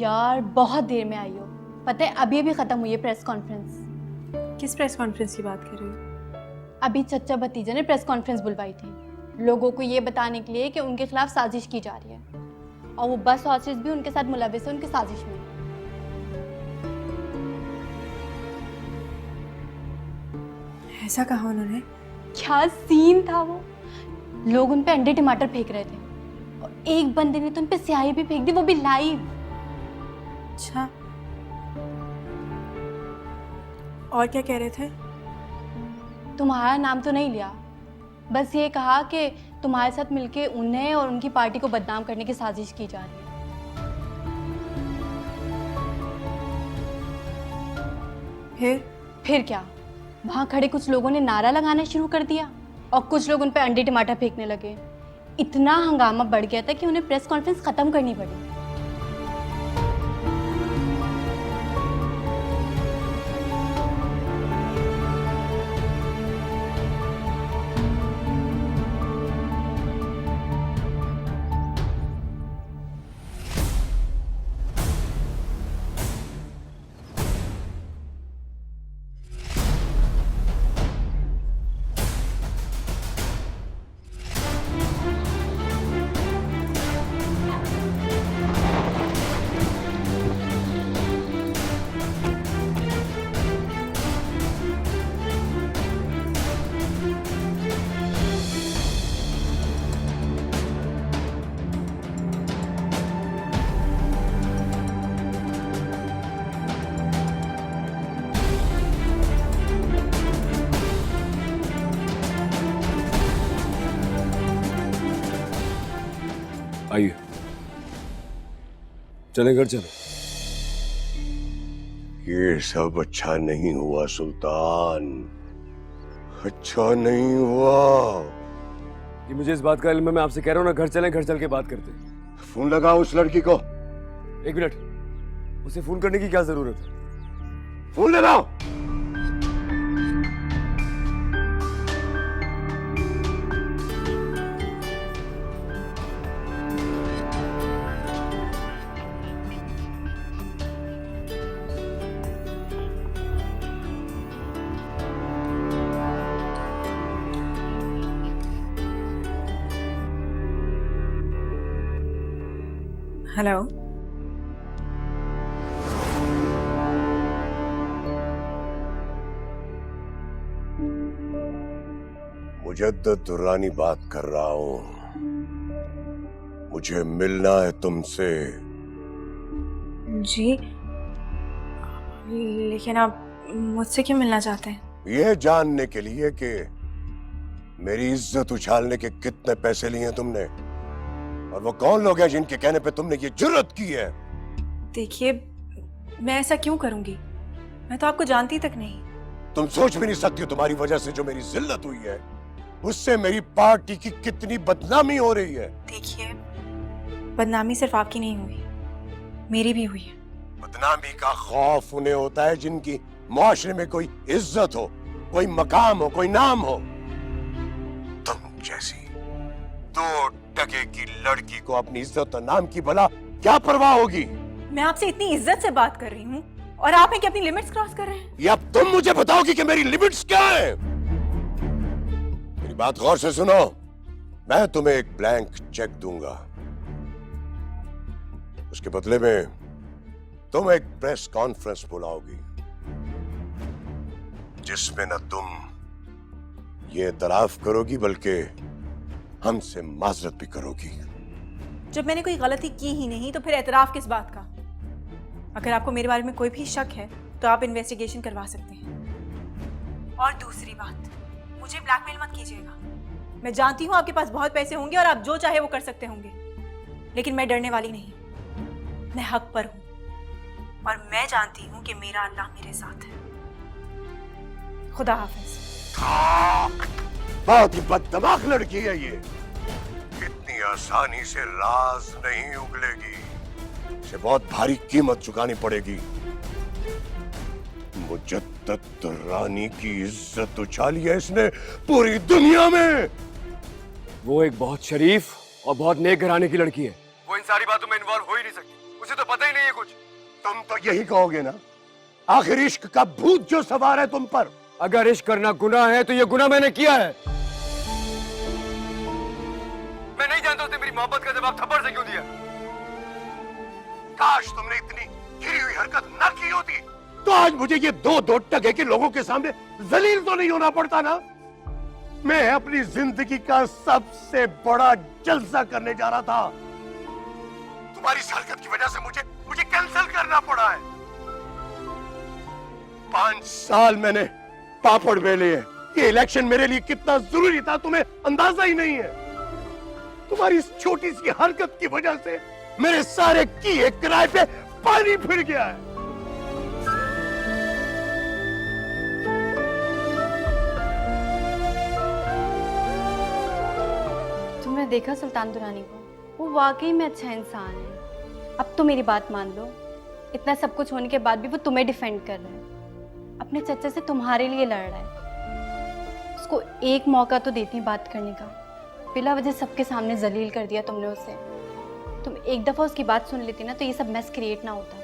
यार बहुत देर में आई हो। पता है अभी अभी खत्म हुई है प्रेस कॉन्फ्रेंस। किस प्रेस कॉन्फ्रेंस की बात कर रही हो? अभी चच्चा भतीजा ने प्रेस कॉन्फ्रेंस बुलवाई थी लोगों को ये बताने के लिए कि उनके खिलाफ साजिश की जा रही है और वो बस ऑफिस भी उनके साथ मुलविस है उनकी साजिश में। ऐसा कहा उन्होंने? क्या सीन था वो। लोग उन पे अंडे टमाटर फेंक रहे थे और एक बंदे ने तो उन पे स्याही भी फेंक दी, वो भी लाइव। अच्छा, और क्या कह रहे थे? तुम्हारा नाम तो नहीं लिया, बस ये कहा कि तुम्हारे साथ मिलके उन्हें और उनकी पार्टी को बदनाम करने की साजिश की जा रही है। फिर क्या, वहां खड़े कुछ लोगों ने नारा लगाना शुरू कर दिया और कुछ लोग उन पे अंडे टमाटर फेंकने लगे। इतना हंगामा बढ़ गया था कि उन्हें प्रेस कॉन्फ्रेंस खत्म करनी पड़ी। आइए, चले घर चले। ये सब अच्छा नहीं हुआ सुल्तान, अच्छा नहीं हुआ। कि मुझे इस बात का इल्म है, मैं आपसे कह रहा हूँ ना, घर चलें, घर चल के बात करते हैं। फोन लगाओ उस लड़की को। एक मिनट, उसे फोन करने की क्या जरूरत है? फोन लगाओ। हेलो, मुजद्दद दुर्रानी बात कर रहा हूं। मुझे मिलना है तुमसे। जी, लेकिन आप मुझसे क्यों मिलना चाहते हैं? यह जानने के लिए कि मेरी इज्जत उछालने के कितने पैसे लिए हैं तुमने, और वो कौन लोग हैं जिनके कहने पे तुमने ये जुर्रत की है। देखिए, मैं ऐसा क्यों करूंगी? मैं तो आपको जानती तक नहीं। तुम सोच भी नहीं सकती हो तुम्हारी वजह से जो मेरी जिल्लत हुई है, उससे मेरी पार्टी की कितनी बदनामी हो रही है। देखिए, बदनामी सिर्फ आपकी नहीं हुई, मेरी भी हुई है। बदनामी का खौफ उन्हें होता है जिनकी मुआशरे में कोई इज्जत हो, कोई मकाम हो, कोई नाम हो। तुम जैसी 2 टके की लड़की को अपनी इज्जत और नाम की भला क्या परवाह होगी? मैं आपसे इतनी इज्जत से बात कर रही हूँ और आप हैं कि अपनी लिमिट्स क्रॉस कर रहे हैं। या तुम मुझे बताओगी कि मेरी लिमिट्स क्या है? मेरी बात गौर से सुनो। मैं तुम्हें एक ब्लैंक चेक दूंगा, उसके बदले में तुम एक प्रेस कॉन्फ्रेंस बुलाओगी जिसमें न तुम ये इतराफ करोगी बल्कि हमसे माजरत भी करोगी। जब मैंने कोई गलती की ही नहीं तो फिर एतराफ किस बात का? अगर आपको मेरे बारे में कोई भी शक है तो आप इन्वेस्टिगेशन करवा सकते हैं। और दूसरी बात, मुझे ब्लैकमेल मत कीजिएगा। मैं जानती हूँ आपके पास बहुत पैसे होंगे और आप जो चाहे वो कर सकते होंगे, लेकिन मैं डरने वाली नहीं। मैं हक पर हूँ और मैं जानती हूँ कि मेरा अल्लाह मेरे साथ है। खुदा हाफिज। बहुत ही बददिमाग लड़की है ये। इतनी आसानी से राज नहीं उगलेगी, इसे बहुत भारी कीमत चुकानी पड़ेगी। मुजद्दद दुर्रानी की इज्जत उछाली है इसने पूरी दुनिया में। वो एक बहुत शरीफ और बहुत नेक घराने की लड़की है। वो इन सारी बातों में इन्वॉल्व हो ही नहीं सकती। उसे तो पता ही नहीं है कुछ। तुम तो यही कहोगे ना, आखिर इश्क का भूत जो सवार है तुम पर। अगर इश्क करना गुनाह है तो ये गुनाह मैंने किया है। मैं नहीं जानता उसने मेरी मोहब्बत का जवाब थप्पड़ से क्यों दिया। काश तुमने इतनी गिरी हुई हरकत ना की होती तो आज मुझे ये दो टके के लोगों के सामने जलील तो नहीं होना पड़ता ना। मैं अपनी जिंदगी का सबसे बड़ा जलसा करने जा रहा था, तुम्हारी इस हरकत की वजह से मुझे कैंसिल करना पड़ा है। 5 साल मैंने पापड़ बेले हैं। ये इलेक्शन मेरे लिए कितना जरूरी था तुम्हें अंदाजा ही नहीं है। तुम्हारी इस छोटी सी हरकत की वजह से मेरे सारे किए किराए पे पानी फिर गया है। तुमने देखा सुल्तान दुरानी को, वो वाकई में अच्छा इंसान है। अब तो मेरी बात मान लो, इतना सब कुछ होने के बाद भी वो तुम्हें डिफेंड कर रहा है, अपने चचा से तुम्हारे लिए लड़ रहा है। उसको एक मौका तो देती बात करने का, बिला वजह सबके सामने जलील कर दिया तुमने उसे। तुम एक दफ़ा उसकी बात सुन लेती ना तो ये सब मैस क्रिएट ना होता।